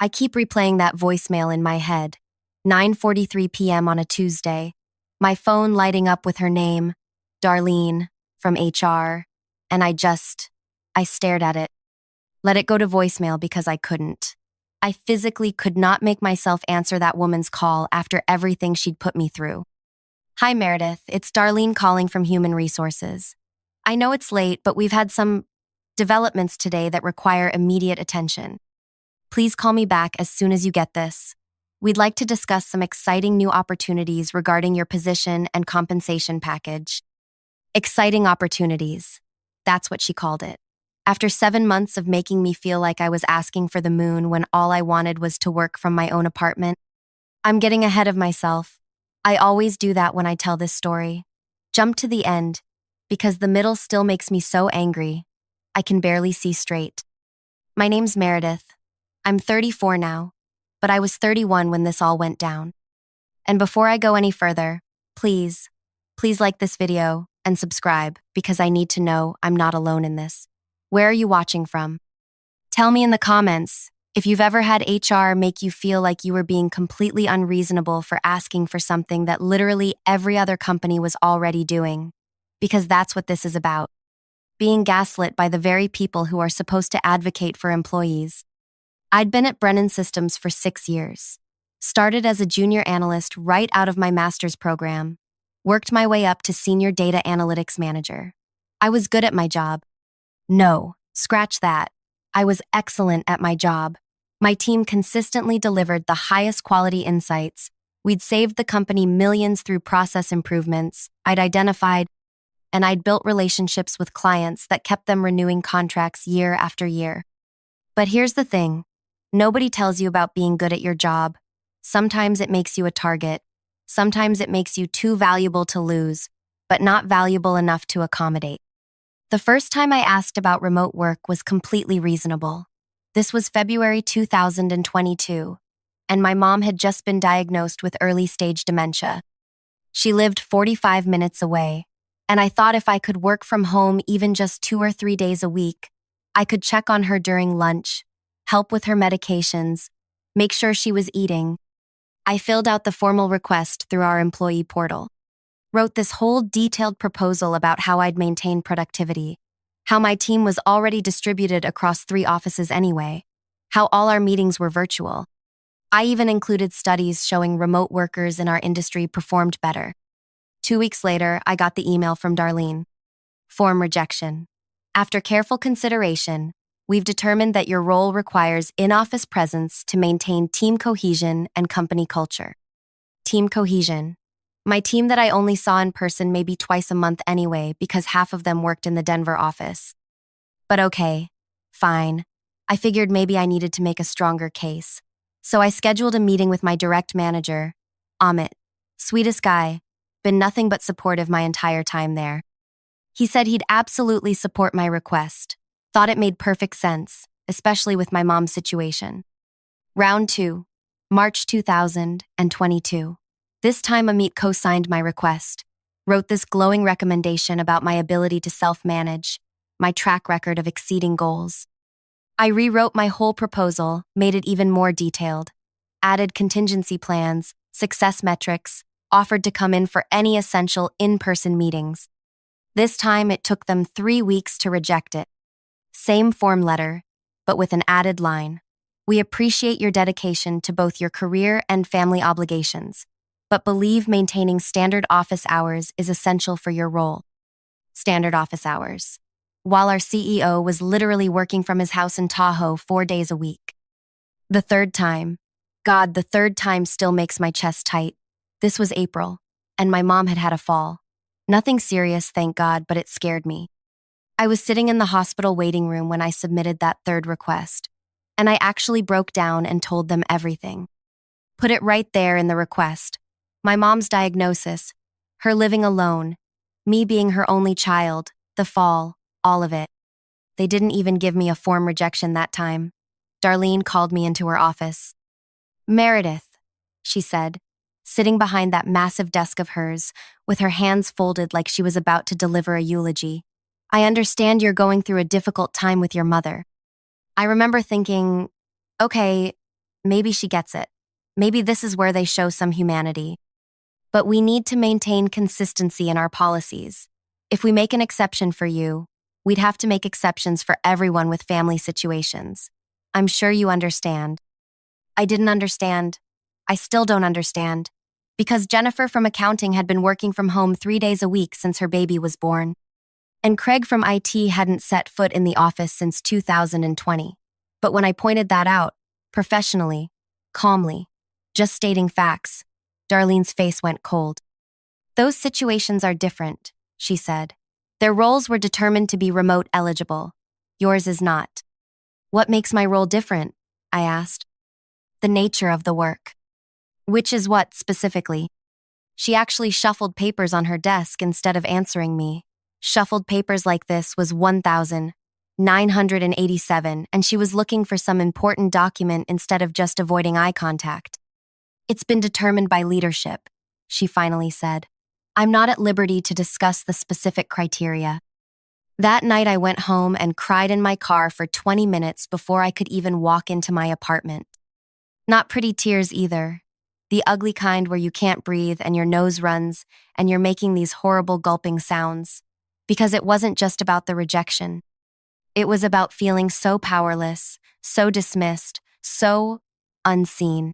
I keep replaying that voicemail in my head. 9:43 p.m. on a Tuesday. My phone lighting up with her name, Darlene, from HR, and I stared at it. Let it go to voicemail because I couldn't. I physically could not make myself answer that woman's call after everything she'd put me through. Hi, Meredith. It's Darlene calling from Human Resources. I know it's late, but we've had some developments today that require immediate attention. Please call me back as soon as you get this. We'd like to discuss some exciting new opportunities regarding your position and compensation package. Exciting opportunities. That's what she called it. After 7 months of making me feel like I was asking for the moon when all I wanted was to work from my own apartment, I'm getting ahead of myself. I always do that when I tell this story. Jump to the end, because the middle still makes me so angry. I can barely see straight. My name's Meredith. I'm 34 now, but I was 31 when this all went down. And before I go any further, please like this video and subscribe because I need to know I'm not alone in this. Where are you watching from? Tell me in the comments if you've ever had HR make you feel like you were being completely unreasonable for asking for something that literally every other company was already doing. Because that's what this is about. Being gaslit by the very people who are supposed to advocate for employees. I'd been at Brennan Systems for 6 years. Started as a junior analyst right out of my master's program. Worked my way up to senior data analytics manager. I was good at my job. No, scratch that. I was excellent at my job. My team consistently delivered the highest quality insights. We'd saved the company millions through process improvements. I'd built relationships with clients that kept them renewing contracts year after year. But here's the thing. Nobody tells you about being good at your job. Sometimes it makes you a target. Sometimes it makes you too valuable to lose, but not valuable enough to accommodate. The first time I asked about remote work was completely reasonable. This was February 2022, and my mom had just been diagnosed with early-stage dementia. She lived 45 minutes away, and I thought if I could work from home even just 2 or 3 days a week, I could check on her during lunch, help with her medications, make sure she was eating. I filled out the formal request through our employee portal. Wrote this whole detailed proposal about how I'd maintain productivity, how my team was already distributed across 3 offices anyway, how all our meetings were virtual. I even included studies showing remote workers in our industry performed better. 2 weeks later, I got the email from Darlene. Form rejection. After careful consideration, we've determined that your role requires in-office presence to maintain team cohesion and company culture. Team cohesion. My team that I only saw in person maybe twice a month anyway because half of them worked in the Denver office. But okay, fine. I figured maybe I needed to make a stronger case. So I scheduled a meeting with my direct manager, Amit. Sweetest guy, been nothing but supportive my entire time there. He said he'd absolutely support my request. Thought it made perfect sense, especially with my mom's situation. Round 2, March 2022. This time Amit co-signed my request, wrote this glowing recommendation about my ability to self-manage, my track record of exceeding goals. I rewrote my whole proposal, made it even more detailed, added contingency plans, success metrics, offered to come in for any essential in-person meetings. This time it took them 3 weeks to reject it. Same form letter, but with an added line. We appreciate your dedication to both your career and family obligations, but believe maintaining standard office hours is essential for your role. Standard office hours. While our CEO was literally working from his house in Tahoe 4 days a week. The third time still makes my chest tight. This was April, and my mom had had a fall. Nothing serious, thank God, but it scared me. I was sitting in the hospital waiting room when I submitted that third request, and I actually broke down and told them everything. Put it right there in the request. My mom's diagnosis, her living alone, me being her only child, the fall, all of it. They didn't even give me a form rejection that time. Darlene called me into her office. Meredith, she said, sitting behind that massive desk of hers, with her hands folded like she was about to deliver a eulogy. I understand you're going through a difficult time with your mother. I remember thinking, okay, Maybe she gets it. Maybe this is where they show some humanity. But we need to maintain consistency in our policies. If we make an exception for you, we'd have to make exceptions for everyone with family situations. I'm sure you understand. I didn't understand. I still don't understand. Because Jennifer from accounting had been working from home 3 days a week since her baby was born. And Craig from IT hadn't set foot in the office since 2020. But when I pointed that out, professionally, calmly, just stating facts, Darlene's face went cold. Those situations are different, she said. Their roles were determined to be remote eligible. Yours is not. What makes my role different? I asked. The nature of the work. Which is what, specifically? She actually shuffled papers on her desk instead of answering me. Shuffled papers like this was 1,987, and she was looking for some important document instead of just avoiding eye contact. It's been determined by leadership, she finally said. I'm not at liberty to discuss the specific criteria. That night I went home and cried in my car for 20 minutes before I could even walk into my apartment. Not pretty tears either. The ugly kind where you can't breathe and your nose runs and you're making these horrible gulping sounds. Because it wasn't just about the rejection. It was about feeling so powerless, so dismissed, so unseen.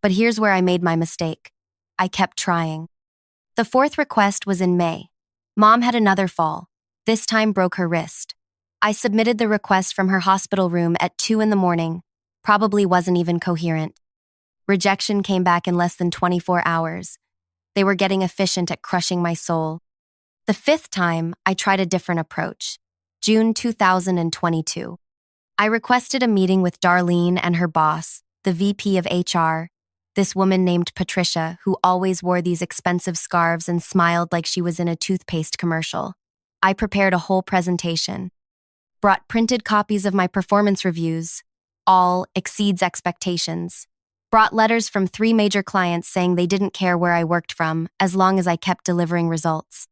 But here's where I made my mistake. I kept trying. The fourth request was in May. Mom had another fall. This time broke her wrist. I submitted the request from her hospital room at 2 a.m, probably wasn't even coherent. Rejection came back in less than 24 hours. They were getting efficient at crushing my soul. The fifth time, I tried a different approach. June 2022. I requested a meeting with Darlene and her boss, the VP of HR, this woman named Patricia, who always wore these expensive scarves and smiled like she was in a toothpaste commercial. I prepared a whole presentation. Brought printed copies of my performance reviews. All exceeds expectations. Brought letters from 3 major clients saying they didn't care where I worked from as long as I kept delivering results.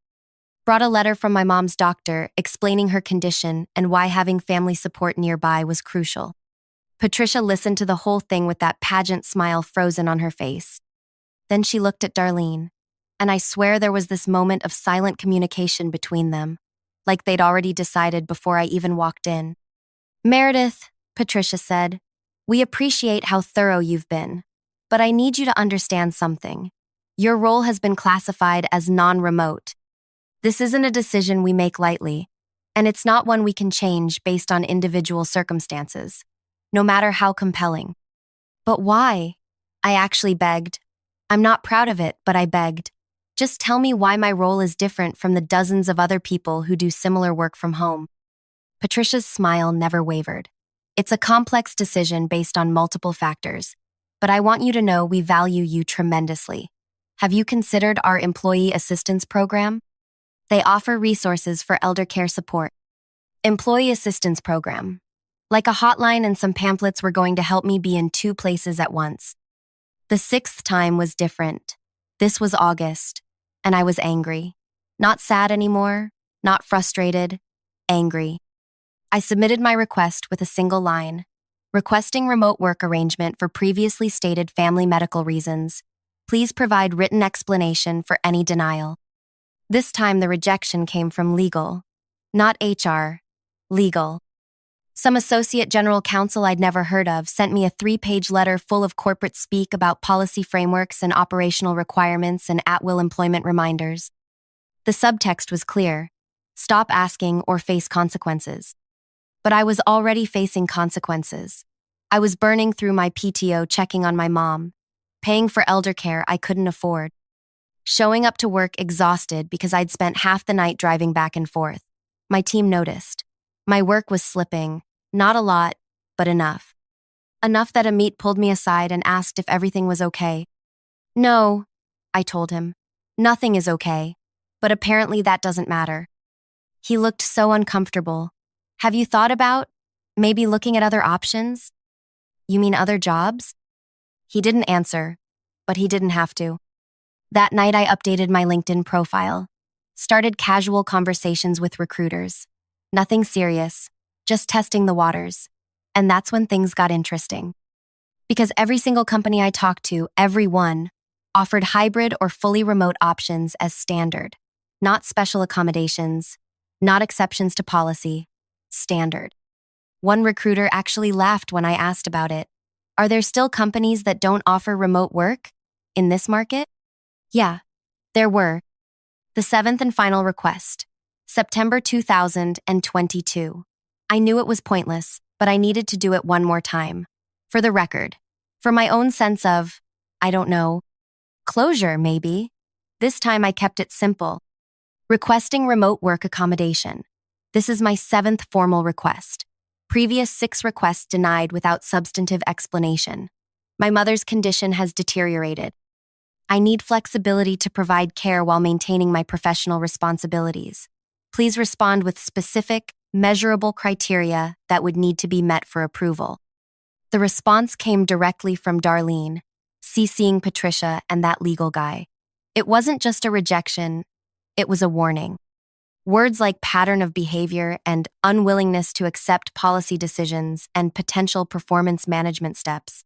Brought a letter from my mom's doctor explaining her condition and why having family support nearby was crucial. Patricia listened to the whole thing with that pageant smile frozen on her face. Then she looked at Darlene, and I swear there was this moment of silent communication between them, like they'd already decided before I even walked in. Meredith, Patricia said, we appreciate how thorough you've been, but I need you to understand something. Your role has been classified as non-remote. This isn't a decision we make lightly, and it's not one we can change based on individual circumstances, no matter how compelling. But why? I actually begged. I'm not proud of it, but I begged. Just tell me why my role is different from the dozens of other people who do similar work from home. Patricia's smile never wavered. It's a complex decision based on multiple factors, but I want you to know we value you tremendously. Have you considered our employee assistance program? They offer resources for elder care support. Employee assistance program. Like a hotline and some pamphlets were going to help me be in 2 places at once. The 6th time was different. This was August, and I was angry. Not sad anymore, not frustrated, angry. I submitted my request with a single line, requesting remote work arrangement for previously stated family medical reasons. Please provide written explanation for any denial. This time the rejection came from legal, not HR, legal. Some associate general counsel I'd never heard of sent me a 3-page letter full of corporate speak about policy frameworks and operational requirements and at-will employment reminders. The subtext was clear: stop asking or face consequences. But I was already facing consequences. I was burning through my PTO checking on my mom, paying for elder care I couldn't afford, showing up to work exhausted because I'd spent half the night driving back and forth. My team noticed. My work was slipping, not a lot, but enough. Enough that Amit pulled me aside and asked if everything was okay. No, I told him. Nothing is okay, but apparently that doesn't matter. He looked so uncomfortable. Have you thought about maybe looking at other options? You mean other jobs? He didn't answer, but he didn't have to. That night I updated my LinkedIn profile, started casual conversations with recruiters. Nothing serious, just testing the waters. And that's when things got interesting. Because every single company I talked to, every one, offered hybrid or fully remote options as standard, not special accommodations, not exceptions to policy, standard. One recruiter actually laughed when I asked about it. Are there still companies that don't offer remote work in this market? Yeah, there were. The seventh and final request, September 2022. I knew it was pointless, but I needed to do it one more time. For the record. For my own sense of, I don't know, closure maybe. This time I kept it simple. Requesting remote work accommodation. This is my seventh formal request. Previous 6 requests denied without substantive explanation. My mother's condition has deteriorated. I need flexibility to provide care while maintaining my professional responsibilities. Please respond with specific, measurable criteria that would need to be met for approval. The response came directly from Darlene, CCing Patricia and that legal guy. It wasn't just a rejection, it was a warning. Words like pattern of behavior and unwillingness to accept policy decisions and potential performance management steps.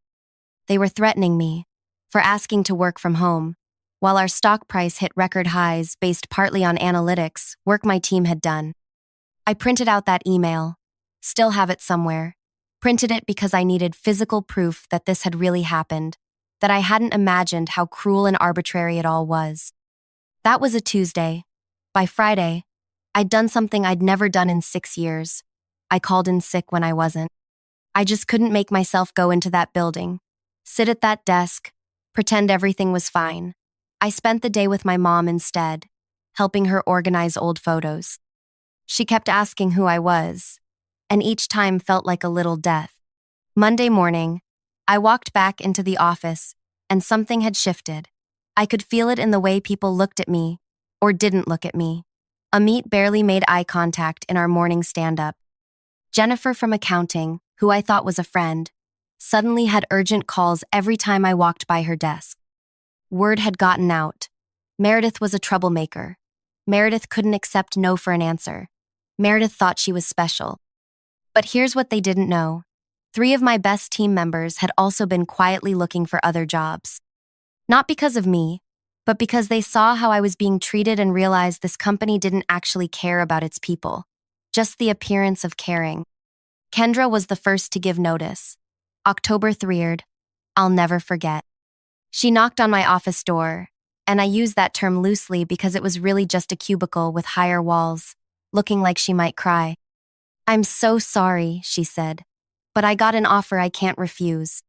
They were threatening me for asking to work from home. While our stock price hit record highs based partly on analytics, work my team had done. I printed out that email, still have it somewhere. Printed it because I needed physical proof that this had really happened, that I hadn't imagined how cruel and arbitrary it all was. That was a Tuesday. By Friday, I'd done something I'd never done in 6 years. I called in sick when I wasn't. I just couldn't make myself go into that building, sit at that desk, pretend everything was fine. I spent the day with my mom instead, helping her organize old photos. She kept asking who I was, and each time felt like a little death. Monday morning, I walked back into the office, and something had shifted. I could feel it in the way people looked at me, or didn't look at me. Amit barely made eye contact in our morning stand-up. Jennifer from accounting, who I thought was a friend, suddenly had urgent calls every time I walked by her desk. Word had gotten out. Meredith was a troublemaker. Meredith couldn't accept no for an answer. Meredith thought she was special. But here's what they didn't know. 3 of my best team members had also been quietly looking for other jobs. Not because of me, but because they saw how I was being treated and realized this company didn't actually care about its people, just the appearance of caring. Kendra was the first to give notice. October 3rd, I'll never forget. She knocked on my office door, and I use that term loosely because it was really just a cubicle with higher walls, looking like she might cry. "I'm so sorry," she said, "but I got an offer I can't refuse."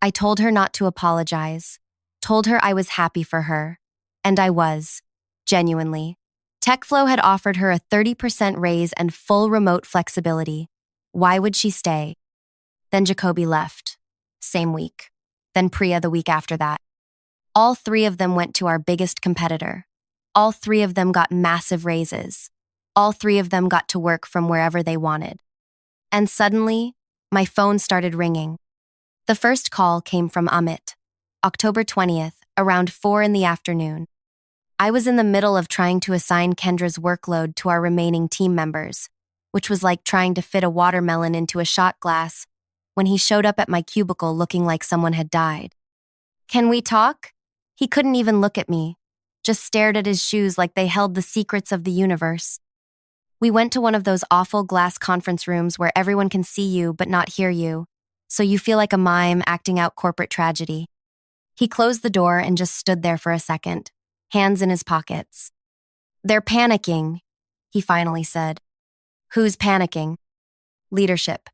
I told her not to apologize, told her I was happy for her, and I was, genuinely. TechFlow had offered her a 30% raise and full remote flexibility. Why would she stay? Then Jacoby left, same week. Then Priya the week after that. All 3 of them went to our biggest competitor. All 3 of them got massive raises. All 3 of them got to work from wherever they wanted. And suddenly, my phone started ringing. The first call came from Amit, October 20th, around 4 in the afternoon. I was in the middle of trying to assign Kendra's workload to our remaining team members, which was like trying to fit a watermelon into a shot glass, when he showed up at my cubicle looking like someone had died. "Can we talk?" He couldn't even look at me, just stared at his shoes like they held the secrets of the universe. We went to one of those awful glass conference rooms where everyone can see you but not hear you, so you feel like a mime acting out corporate tragedy. He closed the door and just stood there for a second, hands in his pockets. "They're panicking," he finally said. "Who's panicking?" "Leadership.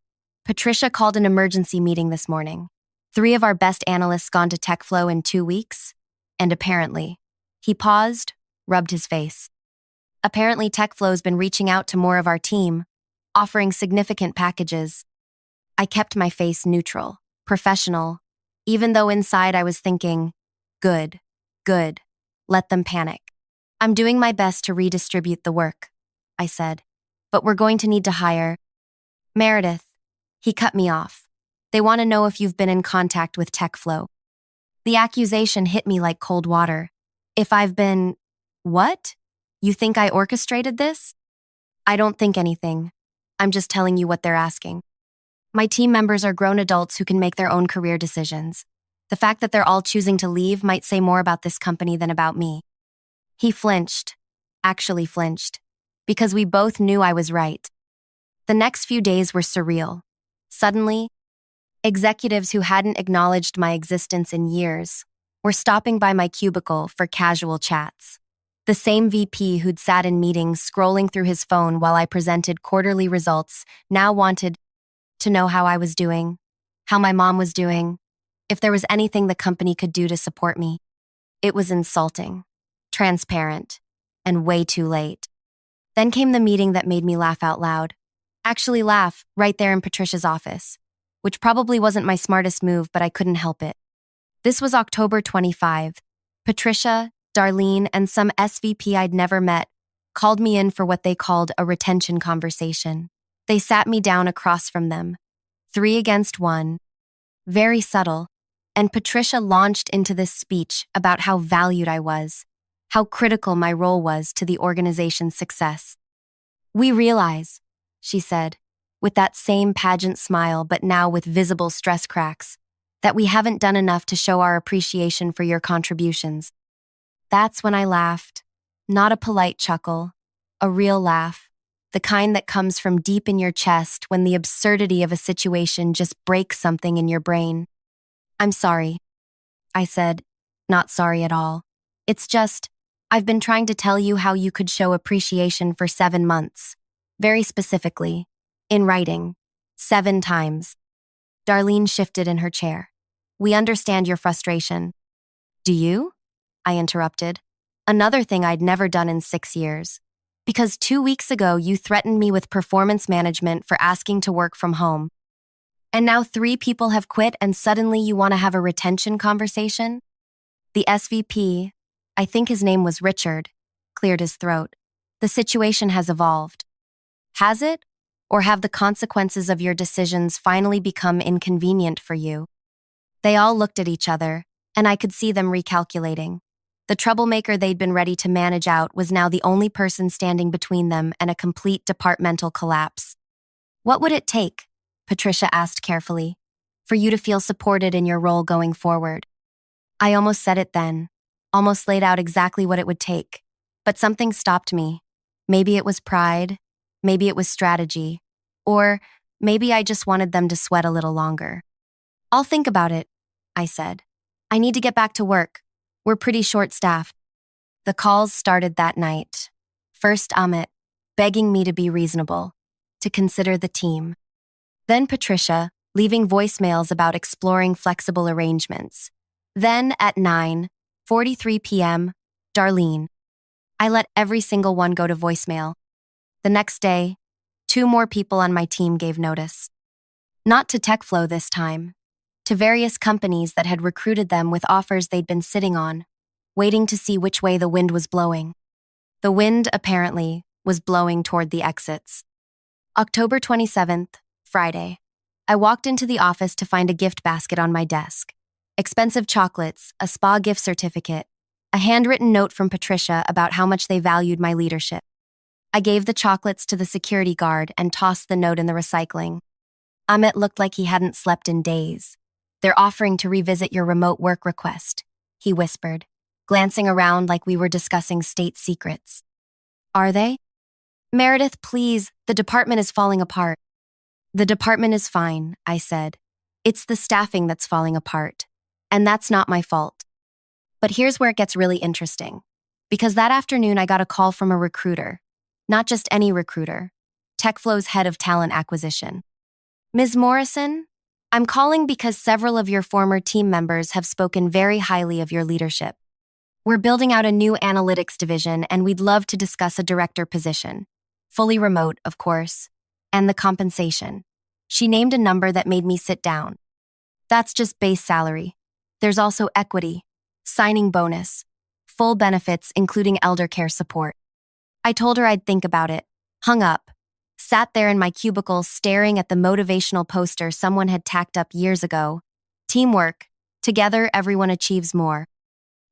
Patricia called an emergency meeting this morning. 3 of our best analysts gone to TechFlow in 2 weeks, and apparently," he paused, rubbed his face. "Apparently TechFlow's been reaching out to more of our team, offering significant packages." I kept my face neutral, professional, even though inside I was thinking, good, let them panic. "I'm doing my best to redistribute the work," I said, "but we're going to need to hire Meredith." He cut me off. "They want to know if you've been in contact with TechFlow." The accusation hit me like cold water. If I've been... What? You think I orchestrated this? I don't think anything. I'm just telling you what they're asking. My team members are grown adults who can make their own career decisions. The fact that they're all choosing to leave might say more about this company than about me. He flinched, actually flinched, because we both knew I was right. The next few days were surreal. Suddenly, executives who hadn't acknowledged my existence in years were stopping by my cubicle for casual chats. The same VP who'd sat in meetings scrolling through his phone while I presented quarterly results now wanted to know how I was doing, how my mom was doing, if there was anything the company could do to support me. It was insulting, transparent, and way too late. Then came the meeting that made me laugh out loud. Actually laugh right there in Patricia's office, which probably wasn't my smartest move, but I couldn't help it. This was October 25. Patricia, Darlene, and some SVP I'd never met called me in for what they called a retention conversation. They sat me down across from them, 3 against 1, very subtle, and Patricia launched into this speech about how valued I was, how critical my role was to the organization's success. "We realize," she said, with that same pageant smile but now with visible stress cracks, "that we haven't done enough to show our appreciation for your contributions." That's when I laughed. Not a polite chuckle, a real laugh, the kind that comes from deep in your chest when the absurdity of a situation just breaks something in your brain. "I'm sorry," I said, not sorry at all. "It's just, I've been trying to tell you how you could show appreciation for 7 months. Very specifically, in writing, 7 times. Darlene shifted in her chair. "We understand your frustration." "Do you?" I interrupted. Another thing I'd never done in 6 years. "Because 2 weeks ago you threatened me with performance management for asking to work from home. And now 3 people have quit and suddenly you want to have a retention conversation?" The SVP, I think his name was Richard, cleared his throat. "The situation has evolved." "Has it? Or have the consequences of your decisions finally become inconvenient for you?" They all looked at each other, and I could see them recalculating. The troublemaker they'd been ready to manage out was now the only person standing between them and a complete departmental collapse. "What would it take," Patricia asked carefully, "for you to feel supported in your role going forward?" I almost said it then, almost laid out exactly what it would take, but something stopped me. Maybe it was pride, maybe it was strategy, or maybe I just wanted them to sweat a little longer. "I'll think about it," I said. "I need to get back to work. We're pretty short-staffed." The calls started that night. First Amit, begging me to be reasonable, to consider the team. Then Patricia, leaving voicemails about exploring flexible arrangements. Then at 9:43 p.m., Darlene. I let every single one go to voicemail. The next day, 2 more people on my team gave notice. Not to TechFlow this time, to various companies that had recruited them with offers they'd been sitting on, waiting to see which way the wind was blowing. The wind, apparently, was blowing toward the exits. October 27th, Friday. I walked into the office to find a gift basket on my desk. Expensive chocolates, a spa gift certificate, a handwritten note from Patricia about how much they valued my leadership. I gave the chocolates to the security guard and tossed the note in the recycling. Amit looked like he hadn't slept in days. "They're offering to revisit your remote work request," he whispered, glancing around like we were discussing state secrets. "Are they?" "Meredith, please, the department is falling apart." "The department is fine," I said. "It's the staffing that's falling apart, and that's not my fault." But here's where it gets really interesting, because that afternoon I got a call from a recruiter. Not just any recruiter, TechFlow's head of talent acquisition. "Ms. Morrison, I'm calling because several of your former team members have spoken very highly of your leadership. We're building out a new analytics division and we'd love to discuss a director position. Fully remote, of course. And the compensation." She named a number that made me sit down. "That's just base salary. There's also equity, signing bonus, full benefits including elder care support." I told her I'd think about it, hung up, sat there in my cubicle staring at the motivational poster someone had tacked up years ago. "Teamwork. Together, everyone achieves more."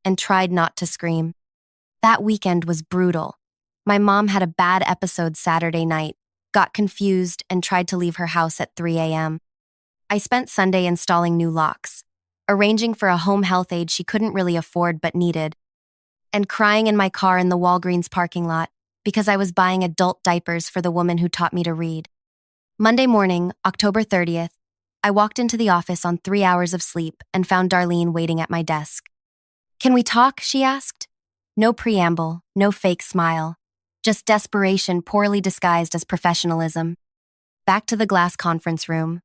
And tried not to scream. That weekend was brutal. My mom had a bad episode Saturday night, got confused, and tried to leave her house at 3 a.m. I spent Sunday installing new locks, arranging for a home health aide she couldn't really afford but needed, and crying in my car in the Walgreens parking lot because I was buying adult diapers for the woman who taught me to read. Monday morning, October 30th, I walked into the office on 3 hours of sleep and found Darlene waiting at my desk. "Can we talk?" she asked. No preamble, no fake smile, just desperation poorly disguised as professionalism. Back to the glass conference room.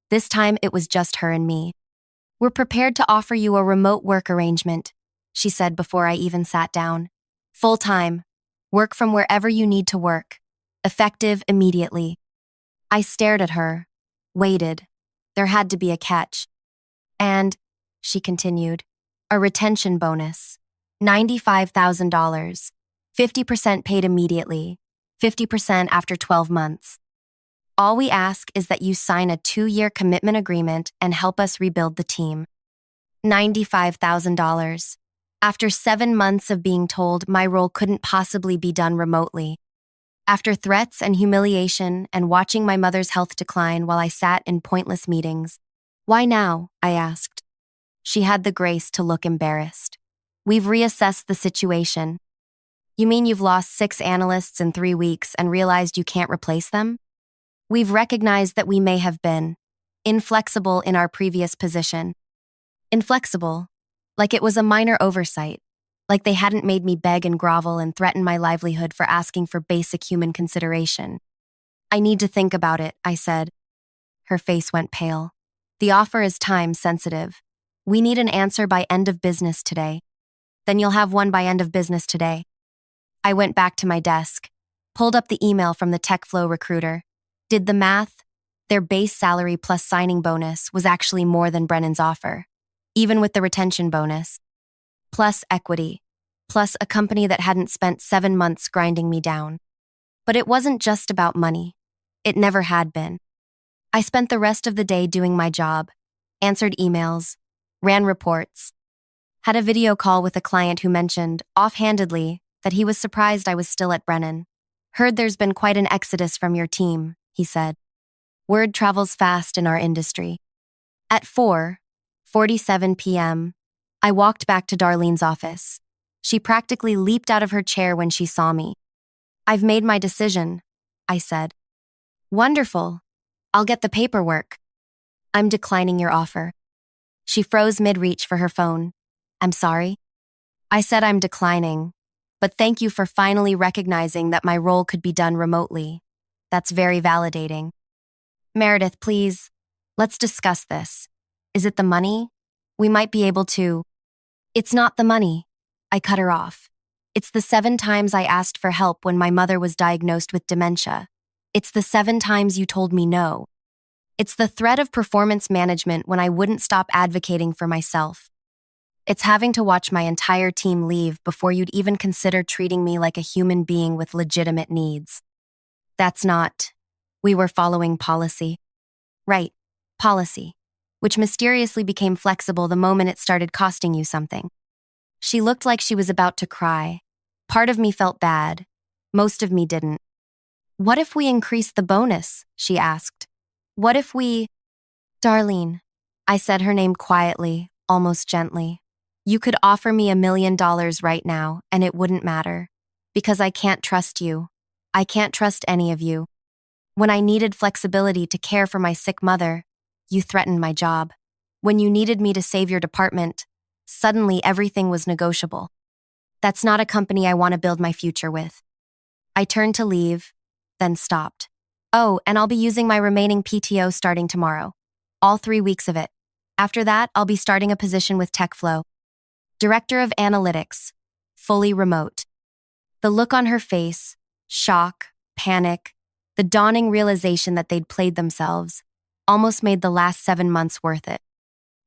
This time it was just her and me. "We're prepared to offer you a remote work arrangement," she said before I even sat down. "Full-time. Work from wherever you need to work. Effective immediately." I stared at her, waited. There had to be a catch. "And," she continued, "a retention bonus. $95,000. 50% paid immediately. 50% after 12 months. All we ask is that you sign a 2-year commitment agreement and help us rebuild the team." $95,000. After 7 months of being told my role couldn't possibly be done remotely. After threats and humiliation and watching my mother's health decline while I sat in pointless meetings. "Why now?" I asked. She had the grace to look embarrassed. "We've reassessed the situation." "You mean you've lost 6 analysts in 3 weeks and realized you can't replace them?" "We've recognized that we may have been inflexible in our previous position." Inflexible, like it was a minor oversight, like they hadn't made me beg and grovel and threaten my livelihood for asking for basic human consideration. "I need to think about it," I said. Her face went pale. "The offer is time sensitive. We need an answer by end of business today." "Then you'll have one by end of business today." I went back to my desk, pulled up the email from the TechFlow recruiter, did the math. Their base salary plus signing bonus was actually more than Brennan's offer, even with the retention bonus, plus equity, plus a company that hadn't spent 7 months grinding me down. But it wasn't just about money. It never had been. I spent the rest of the day doing my job, answered emails, ran reports, had a video call with a client who mentioned, offhandedly, that he was surprised I was still at Brennan. "Heard there's been quite an exodus from your team," he said. "Word travels fast in our industry." At 4:47 p.m., I walked back to Darlene's office. She practically leaped out of her chair when she saw me. "I've made my decision," I said. "Wonderful. I'll get the paperwork." "I'm declining your offer." She froze mid-reach for her phone. "I'm sorry?" I said I'm declining, but thank you for finally recognizing that my role could be done remotely. That's very validating. "Meredith, please, let's discuss this. Is it the money? We might be able to—" "It's not the money," I cut her off. "It's the 7 times I asked for help when my mother was diagnosed with dementia. It's the 7 times you told me no. It's the threat of performance management when I wouldn't stop advocating for myself. It's having to watch my entire team leave before you'd even consider treating me like a human being with legitimate needs. That's not. We were following policy." "Right, policy, which mysteriously became flexible the moment it started costing you something." She looked like she was about to cry. Part of me felt bad. Most of me didn't. "What if we increase the bonus?" she asked. "What if we—" "Darlene," I said her name quietly, almost gently. "You could offer me $1 million right now, and it wouldn't matter. Because I can't trust you. I can't trust any of you. When I needed flexibility to care for my sick mother, you threatened my job. When you needed me to save your department, suddenly everything was negotiable. That's not a company I want to build my future with." I turned to leave, then stopped. "Oh, and I'll be using my remaining PTO starting tomorrow. All 3 weeks of it. After that, I'll be starting a position with TechFlow. Director of Analytics, fully remote." The look on her face, shock, panic, the dawning realization that they'd played themselves, almost made the last 7 months worth it.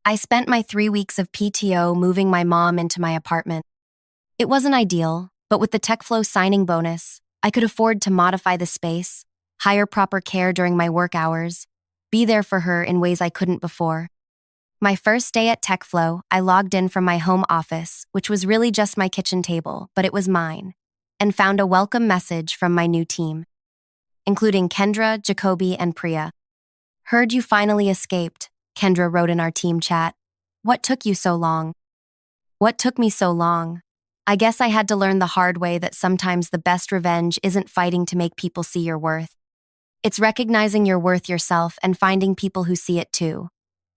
I spent my 3 weeks of PTO moving my mom into my apartment. It wasn't ideal, but with the TechFlow signing bonus, I could afford to modify the space, hire proper care during my work hours, be there for her in ways I couldn't before. My first day at TechFlow, I logged in from my home office, which was really just my kitchen table, but it was mine, and found a welcome message from my new team, including Kendra, Jacoby, and Priya. "Heard you finally escaped. Kendra wrote in our team chat. What took you so long? What took me so long? I guess I had to learn the hard way that sometimes the best revenge isn't fighting to make people see your worth. It's recognizing your worth yourself and finding people who see it too,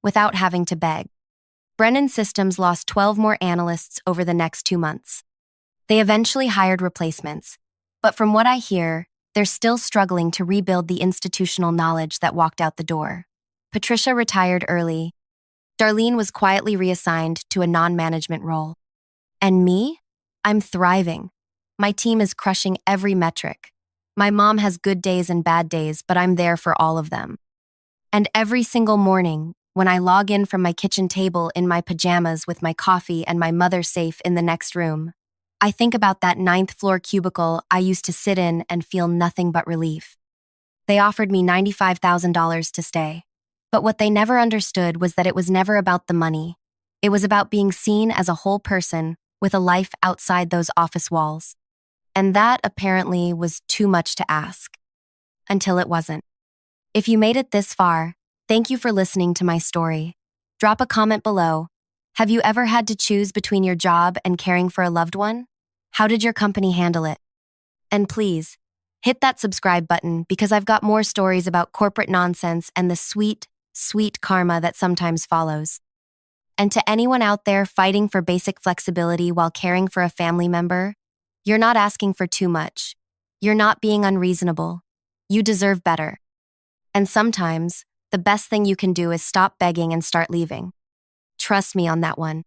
without having to beg. Brennan Systems lost 12 more analysts over the next 2 months. They eventually hired replacements, but from what I hear, they're still struggling to rebuild the institutional knowledge that walked out the door. Patricia retired early. Darlene was quietly reassigned to a non-management role. And me? I'm thriving. My team is crushing every metric. My mom has good days and bad days, but I'm there for all of them. And every single morning, when I log in from my kitchen table in my pajamas with my coffee and my mother safe in the next room, I think about that 9th floor cubicle I used to sit in and feel nothing but relief. They offered me $95,000 to stay. But what they never understood was that it was never about the money. It was about being seen as a whole person with a life outside those office walls. And that apparently was too much to ask. Until it wasn't. If you made it this far, thank you for listening to my story. Drop a comment below. Have you ever had to choose between your job and caring for a loved one? How did your company handle it? And please, hit that subscribe button because I've got more stories about corporate nonsense and the sweet, sweet karma that sometimes follows. And to anyone out there fighting for basic flexibility while caring for a family member, you're not asking for too much. You're not being unreasonable. You deserve better. And sometimes, the best thing you can do is stop begging and start leaving. Trust me on that one.